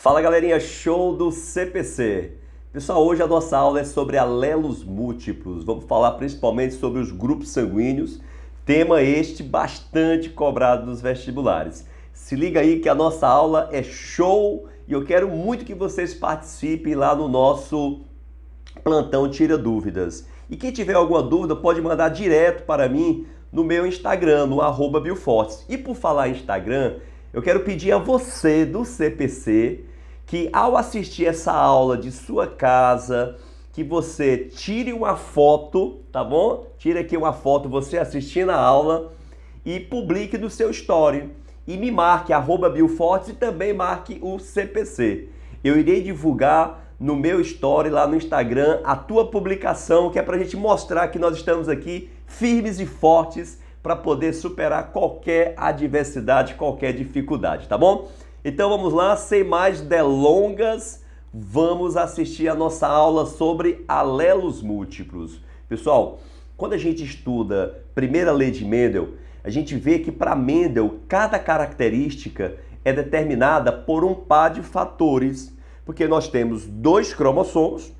Fala galerinha, show do CPC! Pessoal, hoje a nossa aula é sobre alelos múltiplos. Vamos falar principalmente sobre os grupos sanguíneos, tema este bastante cobrado nos vestibulares. Se liga aí que a nossa aula é show e eu quero muito que vocês participem lá no nosso plantão Tira Dúvidas. E quem tiver alguma dúvida pode mandar direto para mim no meu Instagram, no @biofortes. E por falar em Instagram, eu quero pedir a você do CPC que ao assistir essa aula de sua casa, que você tire uma foto, tá bom? Tire aqui uma foto você assistindo a aula e publique no seu story. E me marque @biofortes e também marque o CPC. Eu irei divulgar no meu story lá no Instagram a tua publicação, que é pra gente mostrar que nós estamos aqui firmes e fortes para poder superar qualquer adversidade, qualquer dificuldade, tá bom? Então vamos lá, sem mais delongas, vamos assistir a nossa aula sobre alelos múltiplos. Pessoal, quando a gente estuda primeira lei de Mendel, a gente vê que para Mendel cada característica é determinada por um par de fatores, porque nós temos dois cromossomos,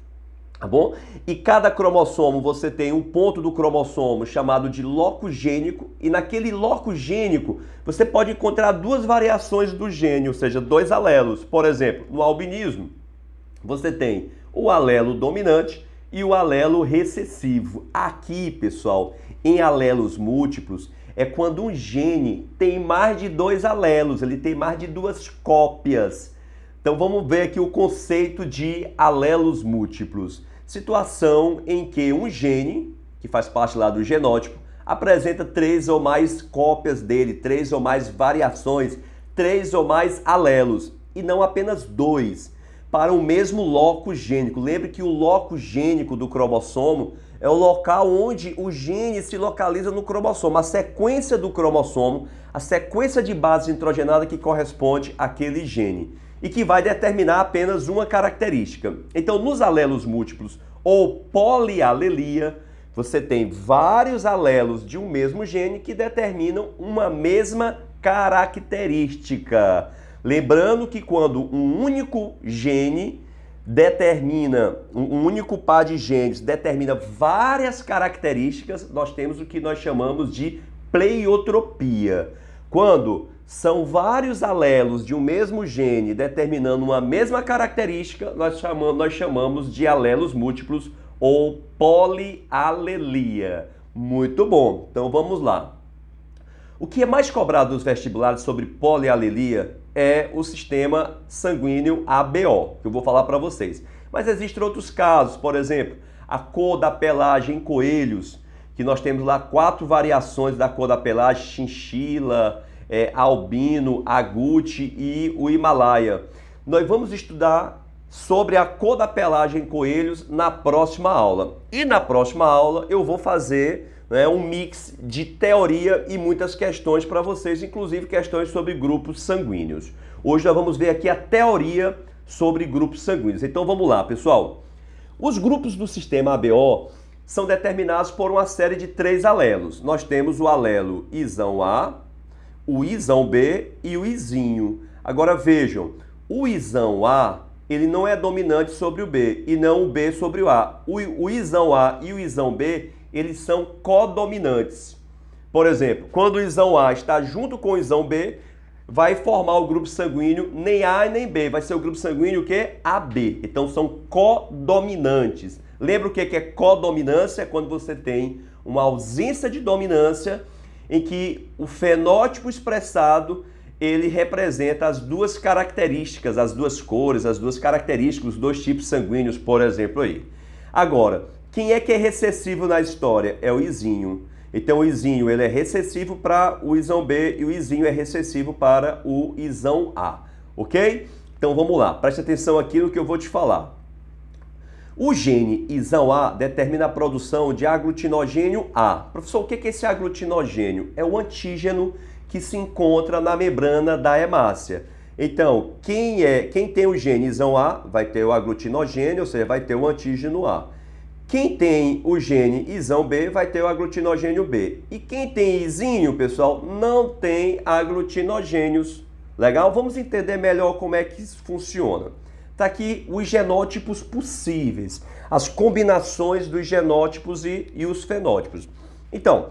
tá bom? E cada cromossomo você tem um ponto do cromossomo chamado de loco gênico, e naquele loco gênico você pode encontrar duas variações do gene, ou seja, dois alelos. Por exemplo, no albinismo, você tem o alelo dominante e o alelo recessivo. Aqui, pessoal, em alelos múltiplos, é quando um gene tem mais de dois alelos, ele tem mais de duas cópias. Então vamos ver aqui o conceito de alelos múltiplos. Situação em que um gene, que faz parte lá do genótipo, apresenta três ou mais cópias dele, três ou mais variações, três ou mais alelos, e não apenas dois, para o mesmo loco gênico. Lembre que o loco gênico do cromossomo é o local onde o gene se localiza no cromossomo, a sequência do cromossomo, a sequência de base nitrogenada que corresponde àquele gene e que vai determinar apenas uma característica. Então, nos alelos múltiplos ou polialelia, você tem vários alelos de um mesmo gene que determinam uma mesma característica. Lembrando que quando um único gene determina, um único par de genes determina várias características, nós temos o que nós chamamos de pleiotropia. Quando são vários alelos de um mesmo gene determinando uma mesma característica, nós chamamos de alelos múltiplos ou polialelia. Muito bom, então vamos lá. O que é mais cobrado nos vestibulares sobre polialelia é o sistema sanguíneo ABO, que eu vou falar para vocês. Mas existem outros casos, por exemplo, a cor da pelagem em coelhos, que nós temos lá 4 variações da cor da pelagem: chinchila, albino, agute e o Himalaia. Nós vamos estudar sobre a cor da pelagem em coelhos na próxima aula. E na próxima aula eu vou fazer um mix de teoria e muitas questões para vocês, inclusive questões sobre grupos sanguíneos. Hoje nós vamos ver aqui a teoria sobre grupos sanguíneos. Então vamos lá, pessoal. Os grupos do sistema ABO são determinados por uma série de 3 alelos. Nós temos o alelo Izão A, o Izão B e o Izinho. Agora vejam, o Izão A, ele não é dominante sobre o B e não o B sobre o A. O Izão A e o Izão B, eles são codominantes. Por exemplo, quando o Izão A está junto com o Izão B, vai formar o grupo sanguíneo nem A e nem B. Vai ser o grupo sanguíneo o quê? AB. Então são codominantes. Lembra o que é codominância? É quando você tem uma ausência de dominância em que o fenótipo expressado ele representa as duas características, as duas cores, as duas características, os dois tipos sanguíneos, por exemplo aí. Agora, quem é que é recessivo na história? É o Izinho. Então o Izinho ele é recessivo para o Izão B e o Izinho é recessivo para o Izão A, ok? Então vamos lá, preste atenção aqui no que eu vou te falar. O gene Izão A determina a produção de aglutinogênio A. Professor, o que é esse aglutinogênio? É o antígeno que se encontra na membrana da hemácia. Então, quem tem o gene Izão A vai ter o aglutinogênio, ou seja, vai ter o antígeno A. Quem tem o gene Izão B vai ter o aglutinogênio B. E quem tem Izinho, pessoal, não tem aglutinogênios. Legal? Vamos entender melhor como é que isso funciona. Tá aqui os genótipos possíveis, as combinações dos genótipos e os fenótipos. Então,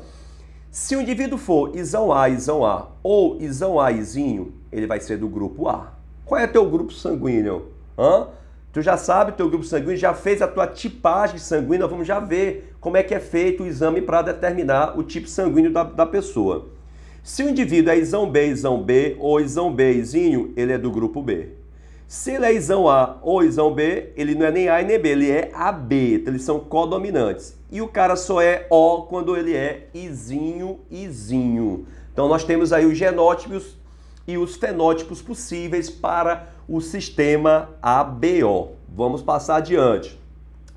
se o indivíduo for isão A ou isão A, izinho, ele vai ser do grupo A. Qual é teu grupo sanguíneo? Tu já sabe teu grupo sanguíneo, já fez a tua tipagem sanguínea, vamos já ver como é que é feito o exame para determinar o tipo sanguíneo da pessoa. Se o indivíduo é isão B ou isão B, izinho, ele é do grupo B. Se ele é isão A ou isão B, ele não é nem A e nem B, ele é AB, então eles são codominantes. E o cara só é O quando ele é izinho, izinho. Então nós temos aí os genótipos e os fenótipos possíveis para o sistema ABO. Vamos passar adiante.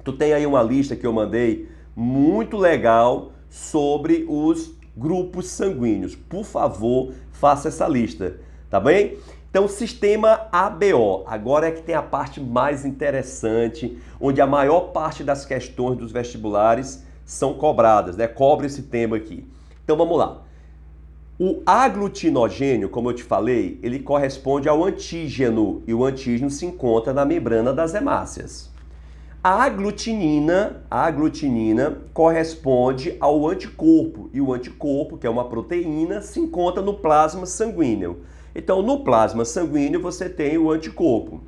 Tu tem aí uma lista que eu mandei muito legal sobre os grupos sanguíneos. Por favor, faça essa lista, tá bem? Então, sistema ABO, agora é que tem a parte mais interessante, onde a maior parte das questões dos vestibulares são cobradas, né? Cobra esse tema aqui. Então, vamos lá. O aglutinogênio, como eu te falei, ele corresponde ao antígeno, e o antígeno se encontra na membrana das hemácias. A aglutinina corresponde ao anticorpo, e o anticorpo, que é uma proteína, se encontra no plasma sanguíneo. Então, no plasma sanguíneo você tem o anticorpo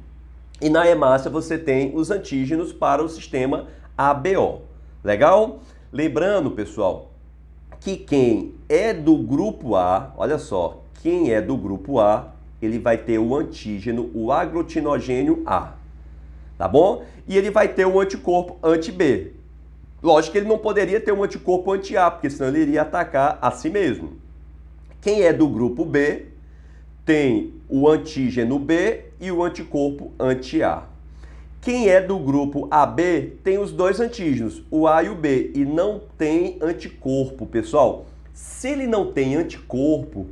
e na hemácia você tem os antígenos para o sistema ABO. Legal? Lembrando, pessoal, que quem é do grupo A, olha só, quem é do grupo A, ele vai ter o antígeno, o aglutinogênio A, tá bom? E ele vai ter o anticorpo anti-B. Lógico que ele não poderia ter um anticorpo anti-A, porque senão ele iria atacar a si mesmo. Quem é do grupo B tem o antígeno B e o anticorpo anti-A. Quem é do grupo AB tem os dois antígenos, o A e o B, e não tem anticorpo, pessoal. Se ele não tem anticorpo,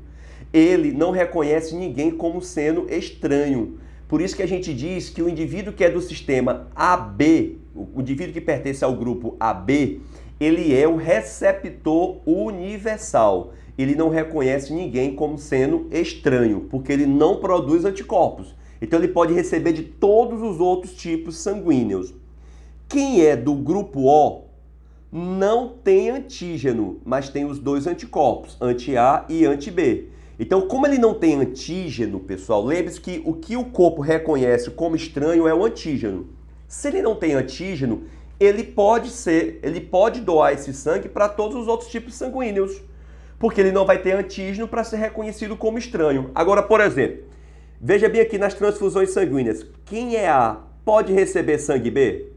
ele não reconhece ninguém como sendo estranho. Por isso que a gente diz que o indivíduo que é do sistema AB, o indivíduo que pertence ao grupo AB, ele é o receptor universal. Ele não reconhece ninguém como sendo estranho, porque ele não produz anticorpos. Então ele pode receber de todos os outros tipos sanguíneos. Quem é do grupo O não tem antígeno, mas tem os dois anticorpos, anti-A e anti-B. Então, como ele não tem antígeno, pessoal, lembre-se que o corpo reconhece como estranho é o antígeno. Se ele não tem antígeno, ele pode doar esse sangue para todos os outros tipos sanguíneos, porque ele não vai ter antígeno para ser reconhecido como estranho. Agora, por exemplo, veja bem aqui nas transfusões sanguíneas, quem é A pode receber sangue B?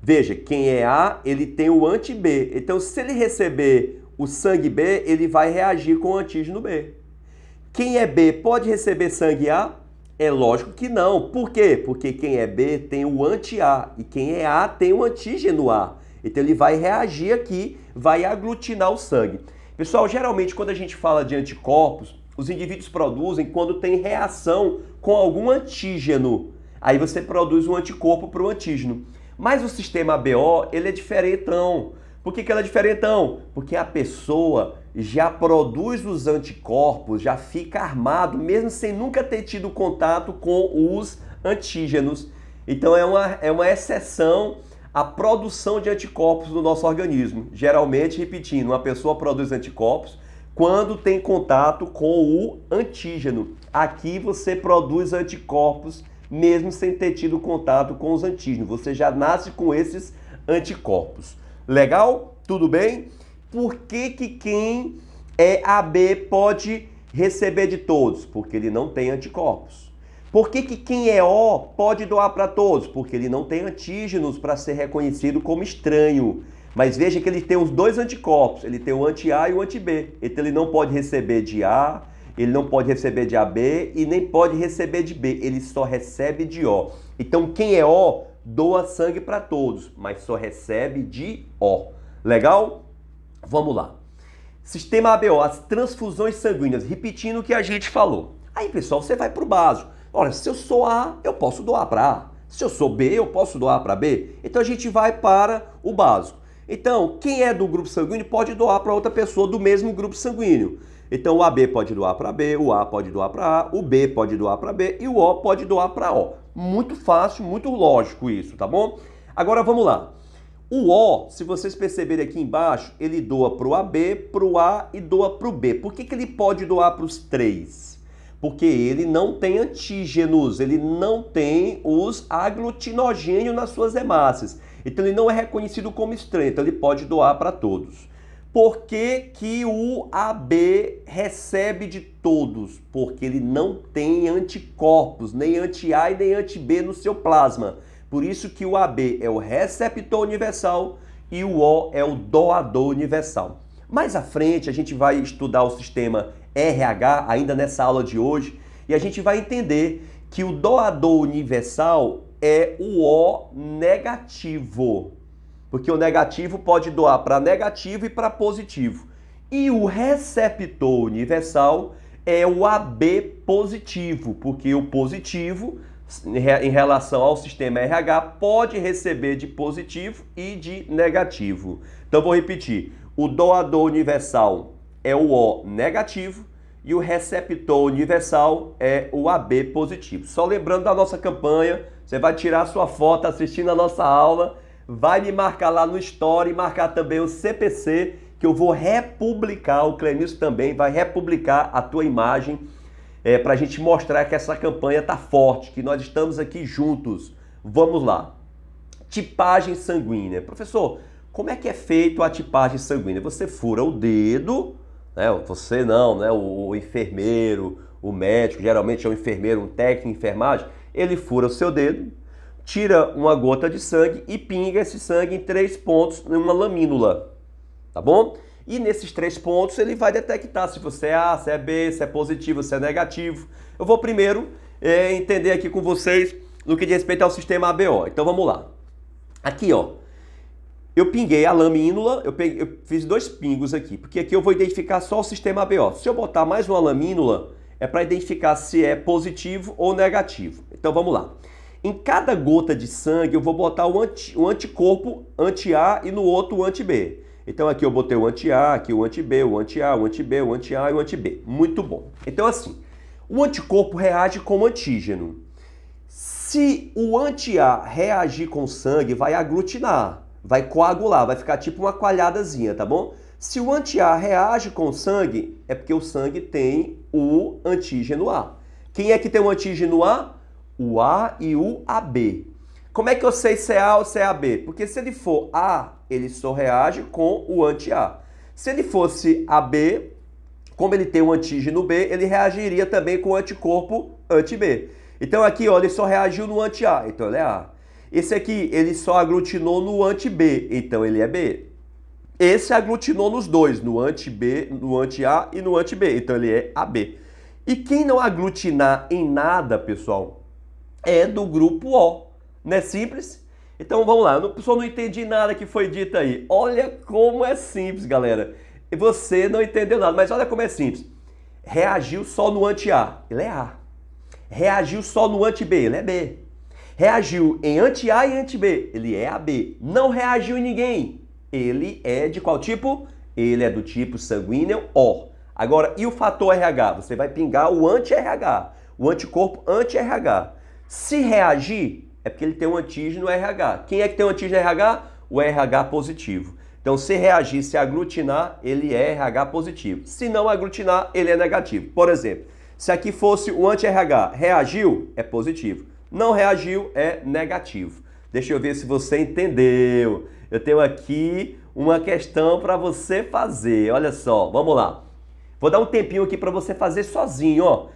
Veja, quem é A, ele tem o anti-B. Então, se ele receber o sangue B, ele vai reagir com o antígeno B. Quem é B pode receber sangue A? É lógico que não. Por quê? Porque quem é B tem o anti-A e quem é A tem o antígeno A. Então, ele vai reagir aqui, vai aglutinar o sangue. Pessoal, geralmente quando a gente fala de anticorpos, os indivíduos produzem quando tem reação com algum antígeno. Aí você produz um anticorpo para o antígeno. Mas o sistema ABO, ele é diferentão. Por que ele é diferentão? Porque a pessoa já produz os anticorpos, já fica armado, mesmo sem nunca ter tido contato com os antígenos. Então é uma exceção a produção de anticorpos no nosso organismo. Geralmente, repetindo, uma pessoa produz anticorpos quando tem contato com o antígeno. Aqui você produz anticorpos mesmo sem ter tido contato com os antígenos. Você já nasce com esses anticorpos. Legal? Tudo bem? Por que quem é AB pode receber de todos? Porque ele não tem anticorpos. Por que quem é O pode doar para todos? Porque ele não tem antígenos para ser reconhecido como estranho. Mas veja que ele tem os dois anticorpos, ele tem o anti-A e o anti-B. Então ele não pode receber de A, ele não pode receber de AB e nem pode receber de B, ele só recebe de O. Então quem é O doa sangue para todos, mas só recebe de O. Legal? Vamos lá. Sistema ABO, as transfusões sanguíneas, repetindo o que a gente falou. Aí, pessoal, você vai para o básico. Olha, se eu sou A, eu posso doar para A. Se eu sou B, eu posso doar para B. Então a gente vai para o básico. Então, quem é do grupo sanguíneo pode doar para outra pessoa do mesmo grupo sanguíneo. Então o AB pode doar para B, o A pode doar para A, o B pode doar para B e o O pode doar para O. Muito fácil, muito lógico isso, tá bom? Agora vamos lá. O O, se vocês perceberem aqui embaixo, ele doa para o AB, para o A e doa para o B. Por que ele pode doar para os três? Porque ele não tem antígenos, ele não tem os aglutinogênios nas suas hemácias. Então ele não é reconhecido como estranho, então ele pode doar para todos. Por que que o AB recebe de todos? Porque ele não tem anticorpos, nem anti-A e nem anti-B no seu plasma. Por isso que o AB é o receptor universal e o O é o doador universal. Mais à frente a gente vai estudar o sistema RH, ainda nessa aula de hoje, e a gente vai entender que o doador universal é o O negativo. Porque o negativo pode doar para negativo e para positivo. E o receptor universal é o AB positivo, porque o positivo, em relação ao sistema RH, pode receber de positivo e de negativo. Então vou repetir, o doador universal é o O negativo e o receptor universal é o AB positivo. Só lembrando da nossa campanha, você vai tirar sua foto assistindo a nossa aula, vai me marcar lá no Story, marcar também o CPC, que eu vou republicar, o Clenilson também vai republicar a tua imagem, para a gente mostrar que essa campanha tá forte, que nós estamos aqui juntos. Vamos lá. Tipagem sanguínea. Professor, como é que é feito a tipagem sanguínea? Você fura o dedo, né? Você não, né? O enfermeiro, o médico, geralmente é um enfermeiro, um técnico de enfermagem, ele fura o seu dedo, tira uma gota de sangue e pinga esse sangue em 3 pontos numa lamínula, tá bom? E nesses 3 pontos ele vai detectar se você é A, se é B, se é positivo, se é negativo. Eu vou primeiro entender aqui com vocês no que diz respeito ao sistema ABO. Então vamos lá. Aqui, ó, eu pinguei a lamínula, eu fiz 2 pingos aqui, porque aqui eu vou identificar só o sistema ABO. Se eu botar mais uma lamínula, é para identificar se é positivo ou negativo. Então vamos lá. Em cada gota de sangue eu vou botar o anticorpo anti-A e no outro o anti-B. Então aqui eu botei o anti-A, aqui o anti-B, o anti-A, o anti-B, o anti-A e o anti-B. Muito bom. Então assim, o anticorpo reage com antígeno. Se o anti-A reagir com sangue, vai aglutinar, vai coagular, vai ficar tipo uma coalhadazinha, tá bom? Se o anti-A reage com sangue, é porque o sangue tem o antígeno A. Quem é que tem o antígeno A? O A e o AB. Como é que eu sei se é A ou se é AB? Porque se ele for A, ele só reage com o anti-A. Se ele fosse AB, como ele tem o antígeno B, ele reagiria também com o anticorpo anti-B. Então aqui, ó, ele só reagiu no anti-A, então ele é A. Esse aqui, ele só aglutinou no anti-B, então ele é B. Esse aglutinou nos dois, no anti-B, no anti-A e no anti-B, então ele é AB. E quem não aglutinar em nada, pessoal, é do grupo O. Não é simples? Então vamos lá, pessoal, não entendi nada que foi dito aí. Olha como é simples, galera. E você não entendeu nada, mas olha como é simples. Reagiu só no anti-A, ele é A. Reagiu só no anti-B, ele é B. Reagiu em anti-A e anti-B, ele é AB. Não reagiu em ninguém, ele é de qual tipo? Ele é do tipo sanguíneo O. Agora, e o fator RH? Você vai pingar o anti-RH, o anticorpo anti-RH. Se reagir, é porque ele tem um antígeno RH. Quem é que tem um antígeno RH? O RH positivo. Então, se reagir, se aglutinar, ele é RH positivo. Se não aglutinar, ele é negativo. Por exemplo, se aqui fosse o anti-RH, reagiu, é positivo. Não reagiu, é negativo. Deixa eu ver se você entendeu. Eu tenho aqui uma questão para você fazer. Olha só, vamos lá. Vou dar um tempinho aqui para você fazer sozinho, ó.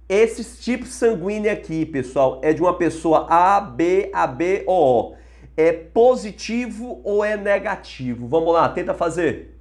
Esse tipo sanguíneo aqui, pessoal, é de uma pessoa A, B, AB ou O. É positivo ou é negativo? Vamos lá, tenta fazer.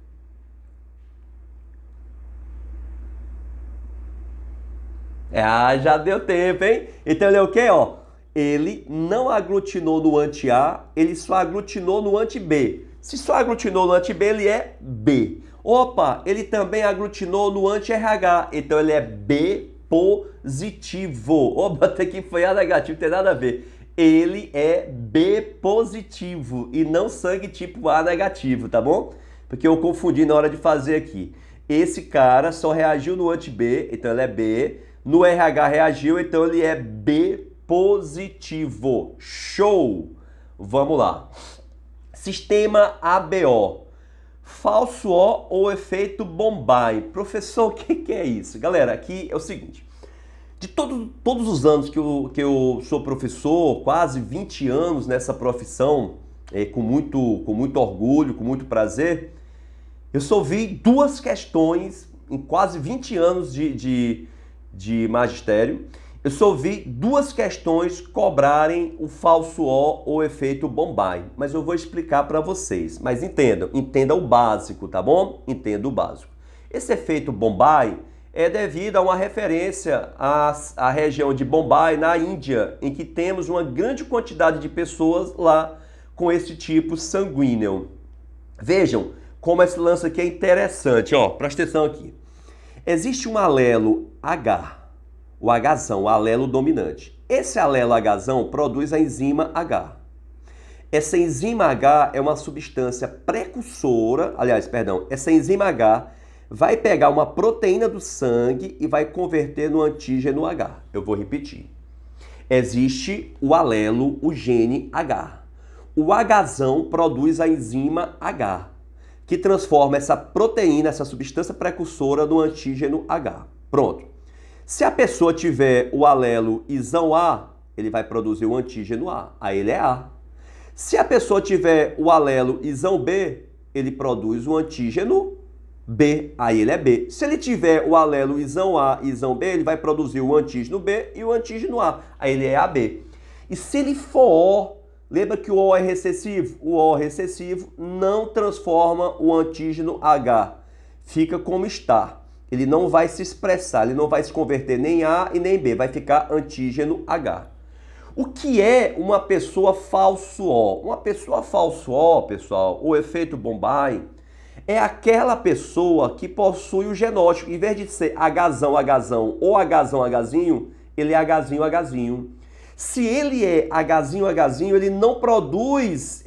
Já deu tempo, hein? Então ele é o quê, ó? Ele não aglutinou no anti-A, ele só aglutinou no anti-B. Se só aglutinou no anti-B, ele é B. Opa, ele também aglutinou no anti-RH, então ele é B positivo. Opa, até que foi A negativo, não tem nada a ver. Ele é B positivo e não sangue tipo A negativo, tá bom? Porque eu confundi na hora de fazer aqui. Esse cara só reagiu no anti-B, então ele é B. No RH reagiu, então ele é B positivo. Show! Vamos lá. Sistema ABO. Falso O ou efeito Bombay. Professor, o que é isso? Galera, aqui é o seguinte. De todos os anos que eu sou professor, quase 20 anos nessa profissão, com muito orgulho, com muito prazer, eu só vi duas questões em quase 20 anos de magistério. Eu só vi duas questões cobrarem o falso O ou efeito Bombay. Mas eu vou explicar para vocês. Mas entenda o básico, tá bom? Entenda o básico. Esse efeito Bombay é devido a uma referência à região de Bombay, na Índia, em que temos uma grande quantidade de pessoas lá com esse tipo sanguíneo. Vejam como esse lance aqui é interessante, ó, presta atenção aqui. Existe um alelo H, o Hzão, o alelo dominante. Esse alelo Hzão produz a enzima H. Essa enzima H é uma substância precursora, essa enzima H vai pegar uma proteína do sangue e vai converter no antígeno H. Eu vou repetir. Existe o alelo, o gene H. O Hzão produz a enzima H, que transforma essa proteína, essa substância precursora no antígeno H. Pronto. Se a pessoa tiver o alelo Izão A, ele vai produzir o antígeno A. Aí ele é A. Se a pessoa tiver o alelo Izão B, ele produz o antígeno B, aí ele é B. Se ele tiver o alelo Izão A e Izão B, ele vai produzir o antígeno B e o antígeno A, aí ele é AB. E se ele for O, lembra que o O é recessivo? O O recessivo não transforma o antígeno H, fica como está. Ele não vai se expressar, ele não vai se converter nem A e nem B, vai ficar antígeno H. O que é uma pessoa falso O? Uma pessoa falso O, pessoal, o efeito Bombay, é aquela pessoa que possui o genótipo. Em vez de ser Hzão, Hzão ou Hzão, Hzinho, ele é Hzinho, Hzinho. Se ele é Hzinho, Hzinho, ele não produz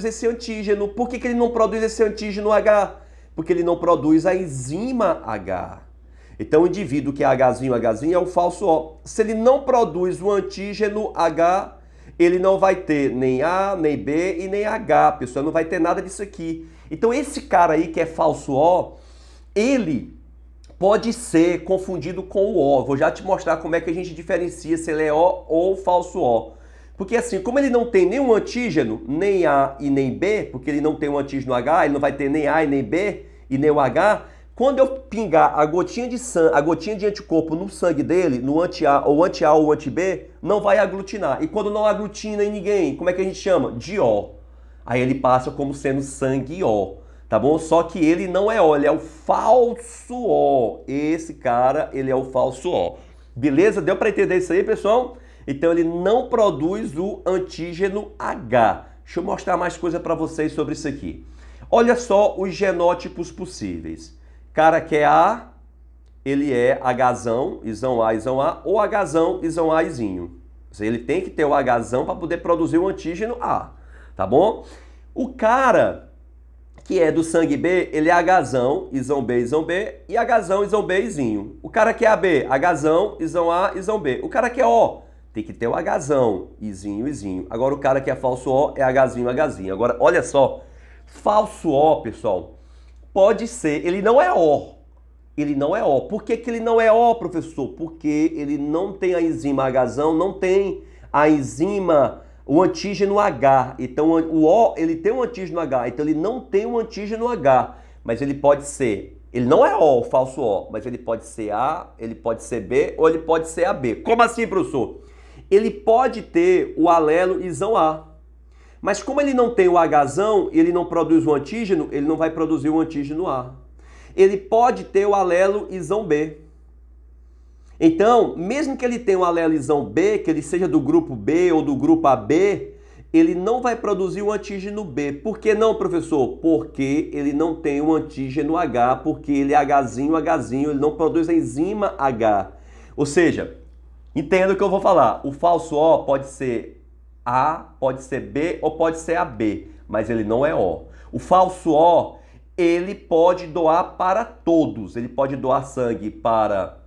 esse antígeno. Por que ele não produz esse antígeno H? Porque ele não produz a enzima H. Então o indivíduo que é Hzinho, Hzinho é o falso O. Se ele não produz o antígeno H, ele não vai ter nem A, nem B e nem H, pessoal. Não vai ter nada disso aqui. Então esse cara aí que é falso O, ele pode ser confundido com o O. Vou já te mostrar como é que a gente diferencia se ele é O ou falso O. Porque assim, como ele não tem nenhum antígeno, nem A e nem B, porque ele não tem um antígeno H, ele não vai ter nem A e nem B e nem o H, quando eu pingar a gotinha de sangue, a gotinha de anticorpo no sangue dele, no anti-A ou anti-A ou anti-B, não vai aglutinar. E quando não aglutina em ninguém, como é que a gente chama? De O. Aí ele passa como sendo sangue O, tá bom? Só que ele não é O, ele é o falso O. Esse cara, ele é o falso O. Beleza? Deu para entender isso aí, pessoal? Então ele não produz o antígeno H. Deixa eu mostrar mais coisa para vocês sobre isso aqui. Olha só os genótipos possíveis. Cara que é A, ele é Hzão, Izão A, ou Hzão, Izão A, Izinho. Ele tem que ter o Hzão para poder produzir o antígeno A, tá bom? O cara que é do sangue B, ele é Hzão, Izão B, e Hzão, Izão B, Izinho. O cara que é AB, Hzão, Izão A, Izão B. O cara que é O, tem que ter o Hzão, Izinho, Izinho. Agora o cara que é falso O é Hzinho, Hzinho. Agora, olha só, falso O, pessoal, pode ser, ele não é O. Ele não é O. Por que ele não é O, professor? Porque ele não tem a enzima Hzão, não tem a enzima, o antígeno H. Então o O, ele tem um antígeno H, então ele não tem um antígeno H. Mas ele pode ser, ele não é O, o falso O, mas ele pode ser A, ele pode ser B ou ele pode ser AB. Como assim, professor? Ele pode ter o alelo Izão A. Mas como ele não tem o Hzão e ele não produz o antígeno, ele não vai produzir o antígeno A. Ele pode ter o alelo Izão B. Então, mesmo que ele tenha o alelo Izão B, que ele seja do grupo B ou do grupo AB, ele não vai produzir o antígeno B. Por que não, professor? Porque ele não tem o antígeno H, porque ele é Hzinho, ele não produz a enzima H. Ou seja, entenda o que eu vou falar. O falso O pode ser A, pode ser B ou pode ser AB, mas ele não é O. O falso O, ele pode doar para todos. Ele pode doar sangue para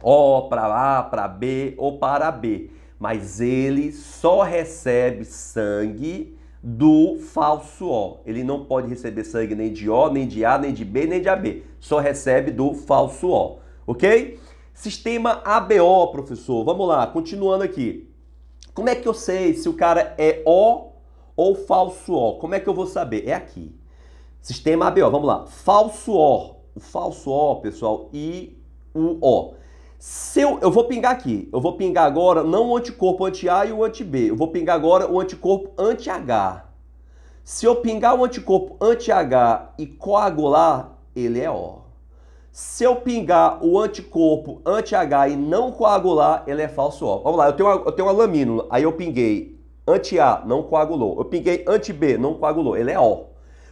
O, para A, para B ou para B. Mas ele só recebe sangue do falso O. Ele não pode receber sangue nem de O, nem de A, nem de B, nem de AB. Só recebe do falso O, ok? Sistema ABO, professor. Vamos lá, continuando aqui. Como é que eu sei se o cara é O ou falso O? Como é que eu vou saber? É aqui. Sistema ABO, vamos lá. Falso O. O falso O, pessoal, e o O. Eu vou pingar aqui. Eu vou pingar agora não o anticorpo anti-A e o anti-B. Eu vou pingar agora o anticorpo anti-H. Se eu pingar o anticorpo anti-H e coagular, ele é O. Se eu pingar o anticorpo anti-H e não coagular, ele é falso O. Vamos lá, eu tenho uma lamínula, aí eu pinguei anti-A, não coagulou. Eu pinguei anti-B, não coagulou, ele é O.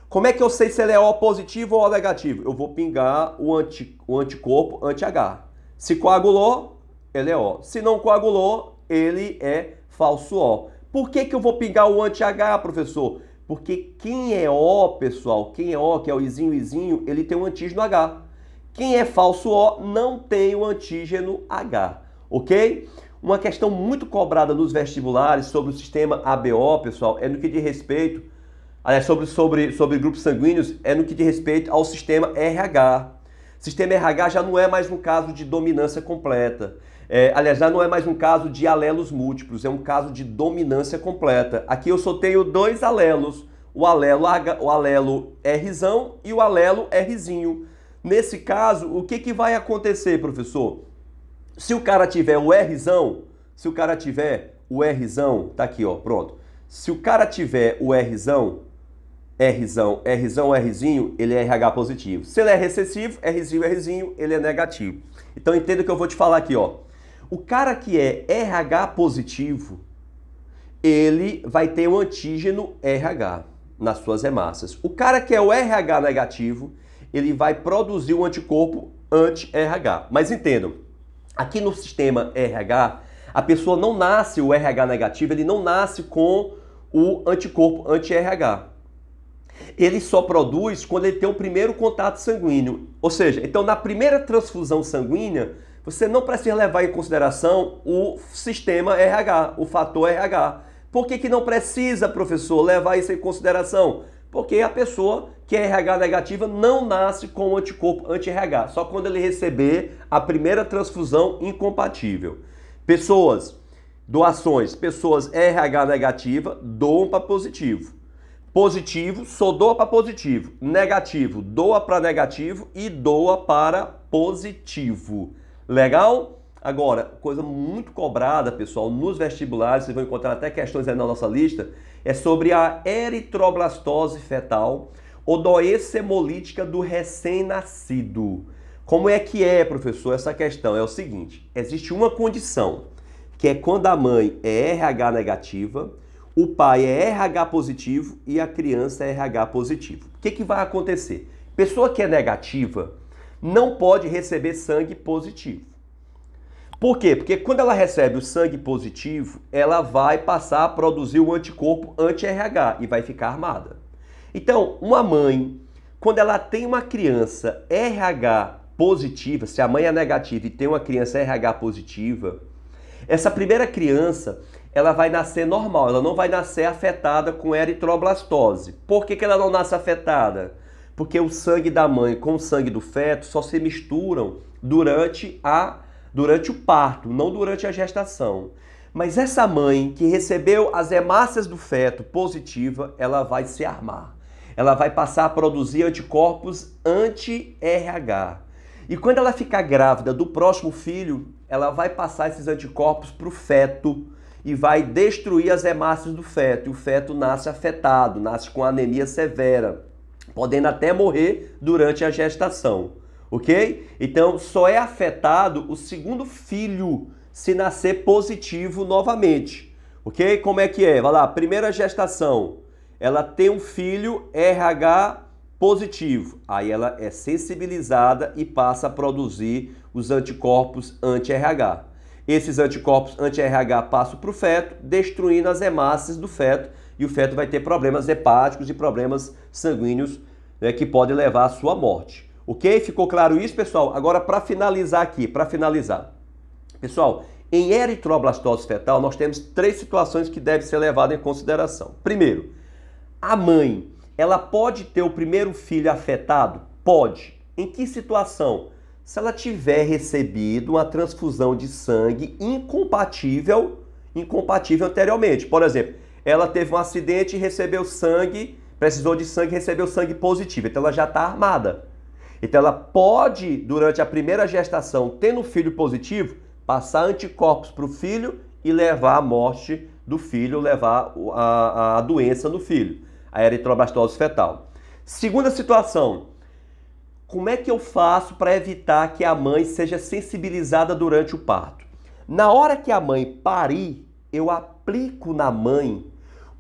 Como é que eu sei se ele é O positivo ou O negativo? Eu vou pingar o anticorpo anti-H. Se coagulou, ele é O. Se não coagulou, ele é falso O. Por que eu vou pingar o anti-H, professor? Porque quem é O, pessoal, quem é O, que é o izinho, ele tem um antígeno H. Quem é falso O não tem o antígeno H, ok? Uma questão muito cobrada nos vestibulares sobre o sistema ABO, pessoal, é no que diz respeito, sobre grupos sanguíneos, é no que diz respeito ao sistema RH. Sistema RH já não é mais um caso de dominância completa. Já não é mais um caso de alelos múltiplos, é um caso de dominância completa. Aqui eu só tenho dois alelos, o alelo Rzão e o alelo Rzinho. Nesse caso, o que vai acontecer, professor? Se o cara tiver o Rzão, tá aqui, ó, pronto. Se o cara tiver o Rzinho, ele é RH positivo. Se ele é recessivo, Rzinho, ele é negativo. Então entenda o que eu vou te falar aqui, ó. O cara que é RH positivo, ele vai ter um antígeno RH nas suas hemácias. O cara que é o RH negativo, ele vai produzir um anticorpo anti-RH. Mas entendam, aqui no sistema RH, a pessoa não nasce o RH negativo, ele não nasce com o anticorpo anti-RH. Ele só produz quando ele tem o primeiro contato sanguíneo. Ou seja, então na primeira transfusão sanguínea, você não precisa levar em consideração o sistema RH, o fator RH. Por que não precisa, professor, levar isso em consideração? Porque a pessoa que é RH negativa não nasce com o anticorpo anti-RH, só quando ele receber a primeira transfusão incompatível. Doações, pessoas RH negativa doam para positivo. Positivo só doa para positivo. Negativo doa para negativo e doa para positivo. Legal? Agora, coisa muito cobrada, pessoal, nos vestibulares, vocês vão encontrar até questões aí na nossa lista, é sobre a eritroblastose fetal ou doença hemolítica do recém-nascido. Como é que é, professor, essa questão? É o seguinte, existe uma condição, que é quando a mãe é RH negativa, o pai é RH positivo e a criança é RH positivo. O que vai acontecer? Pessoa que é negativa não pode receber sangue positivo. Por quê? Porque quando ela recebe o sangue positivo, ela vai passar a produzir o anticorpo anti-RH e vai ficar armada. Então, uma mãe, quando ela tem uma criança RH positiva, se a mãe é negativa e tem uma criança RH positiva, essa primeira criança, ela vai nascer normal, ela não vai nascer afetada com eritroblastose. Por que ela não nasce afetada? Porque o sangue da mãe com o sangue do feto só se misturam durante o parto, não durante a gestação. Mas essa mãe que recebeu as hemácias do feto positiva, ela vai se armar. Ela vai passar a produzir anticorpos anti-RH. E quando ela ficar grávida do próximo filho, ela vai passar esses anticorpos para o feto e vai destruir as hemácias do feto. E o feto nasce afetado, nasce com anemia severa, podendo até morrer durante a gestação. Ok? Então, só é afetado o segundo filho se nascer positivo novamente. Ok? Como é que é? Vai lá, primeira gestação, ela tem um filho RH positivo. Aí ela é sensibilizada e passa a produzir os anticorpos anti-RH. Esses anticorpos anti-RH passam para o feto, destruindo as hemácias do feto, e o feto vai ter problemas hepáticos e problemas sanguíneos né, que pode levar à sua morte. Ok? Ficou claro isso, pessoal? Agora, para finalizar aqui, pessoal, em eritroblastose fetal, nós temos 3 situações que devem ser levadas em consideração. Primeiro, a mãe, ela pode ter o primeiro filho afetado? Pode. Em que situação? Se ela tiver recebido uma transfusão de sangue incompatível anteriormente. Por exemplo, ela teve um acidente e recebeu sangue, precisou de sangue e recebeu sangue positivo. Então ela já está armada. Então ela pode, durante a primeira gestação, tendo um filho positivo, passar anticorpos para o filho e levar à morte do filho, levar a doença no filho, a eritroblastose fetal. Segunda situação, como é que eu faço para evitar que a mãe seja sensibilizada durante o parto? Na hora que a mãe parir, eu aplico na mãe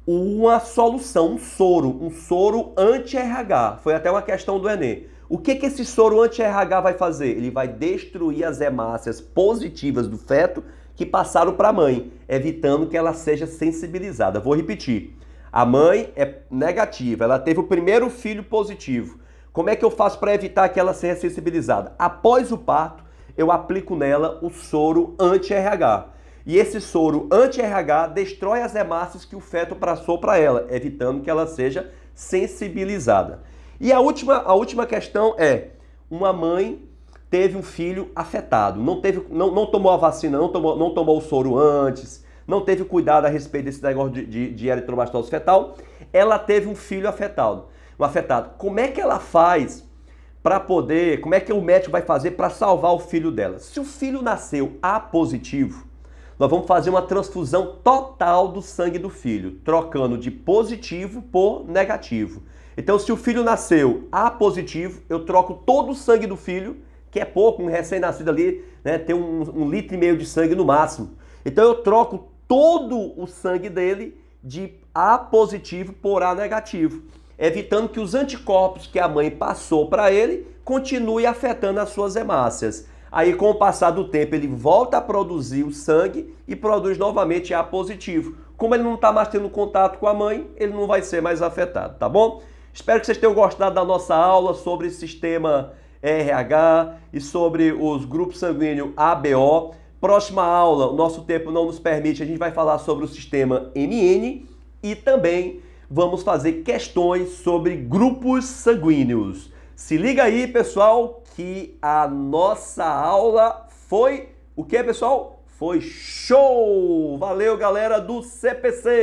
uma solução, um soro anti-RH. Foi até uma questão do Enem. O que esse soro anti-RH vai fazer? Ele vai destruir as hemácias positivas do feto que passaram para a mãe, evitando que ela seja sensibilizada. Vou repetir. A mãe é negativa, ela teve o primeiro filho positivo. Como é que eu faço para evitar que ela seja sensibilizada? Após o parto, eu aplico nela o soro anti-RH. E esse soro anti-RH destrói as hemácias que o feto passou para ela, evitando que ela seja sensibilizada. E a última questão é, uma mãe teve um filho afetado, não tomou a vacina, não tomou o soro antes, não teve cuidado a respeito desse negócio de eritroblastose fetal, ela teve um filho afetado. Como é que ela faz para poder, como é que o médico vai fazer para salvar o filho dela? Se o filho nasceu A positivo, nós vamos fazer uma transfusão total do sangue do filho, trocando de positivo por negativo. Então, se o filho nasceu A positivo, eu troco todo o sangue do filho, que é pouco, um recém-nascido ali, né, tem 1,5 litro de sangue no máximo. Então, eu troco todo o sangue dele de A positivo por A negativo, evitando que os anticorpos que a mãe passou para ele continuem afetando as suas hemácias. Aí, com o passar do tempo, ele volta a produzir o sangue e produz novamente A positivo. Como ele não está mais tendo contato com a mãe, ele não vai ser mais afetado, tá bom? Espero que vocês tenham gostado da nossa aula sobre o sistema RH e sobre os grupos sanguíneos ABO. Próxima aula, o nosso tempo não nos permite, a gente vai falar sobre o sistema MN e também vamos fazer questões sobre grupos sanguíneos. Se liga aí, pessoal, que a nossa aula foi o que, pessoal? Foi show! Valeu, galera do CPC!